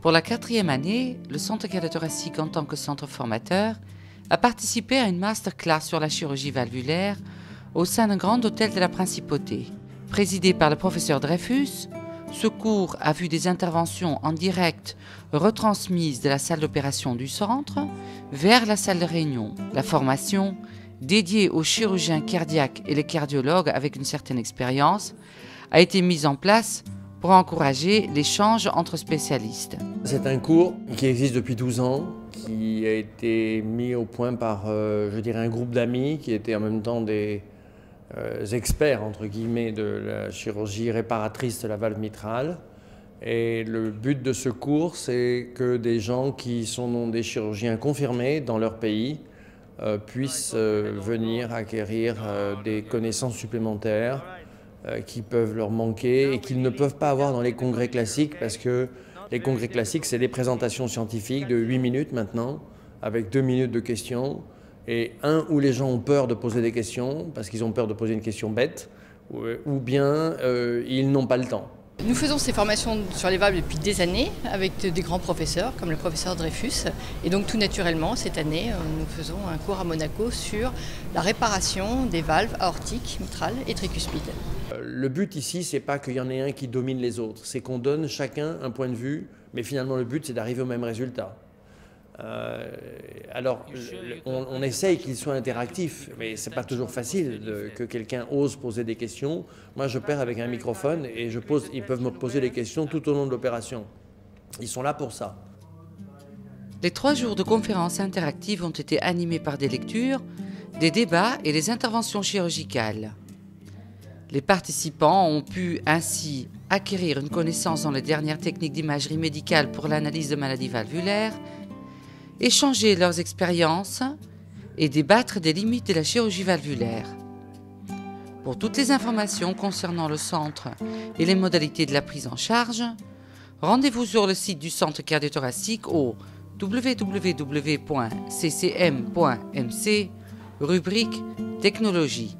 Pour la 4e année, le Centre cardio-thoracique en tant que centre formateur a participé à une masterclass sur la chirurgie valvulaire au sein d'un grand hôtel de la Principauté. Présidé par le professeur Dreyfus, ce cours a vu des interventions en direct retransmises de la salle d'opération du centre vers la salle de réunion. La formation, dédiée aux chirurgiens cardiaques et les cardiologues avec une certaine expérience, a été mise en place pour encourager l'échange entre spécialistes. C'est un cours qui existe depuis 12 ans, qui a été mis au point par, je dirais, un groupe d'amis qui étaient en même temps des experts, entre guillemets, de la chirurgie réparatrice de la valve mitrale. Et le but de ce cours, c'est que des gens qui sont des chirurgiens confirmés dans leur pays puissent venir acquérir des connaissances supplémentaires qui peuvent leur manquer et qu'ils ne peuvent pas avoir dans les congrès classiques, parce que les congrès classiques, c'est des présentations scientifiques de 8 minutes maintenant, avec 2 minutes de questions, et où les gens ont peur de poser des questions, parce qu'ils ont peur de poser une question bête, ou bien ils n'ont pas le temps. Nous faisons ces formations sur les valves depuis des années avec des grands professeurs comme le professeur Dreyfus, et donc tout naturellement cette année nous faisons un cours à Monaco sur la réparation des valves aortiques, mitrales et tricuspides. Le but ici, c'est pas qu'il y en ait un qui domine les autres, c'est qu'on donne chacun un point de vue, mais finalement le but c'est d'arriver au même résultat. Alors, on essaye qu'il soit interactif, mais c'est pas toujours facile que quelqu'un ose poser des questions. Moi, je pars avec un microphone et ils peuvent me poser des questions tout au long de l'opération. Ils sont là pour ça. Les 3 jours de conférences interactives ont été animés par des lectures, des débats et des interventions chirurgicales. Les participants ont pu ainsi acquérir une connaissance dans les dernières techniques d'imagerie médicale pour l'analyse de maladies valvulaires, échanger leurs expériences et débattre des limites de la chirurgie valvulaire. Pour toutes les informations concernant le centre et les modalités de la prise en charge, rendez-vous sur le site du Centre cardio-thoracique au www.ccm.mc, rubrique Technologie.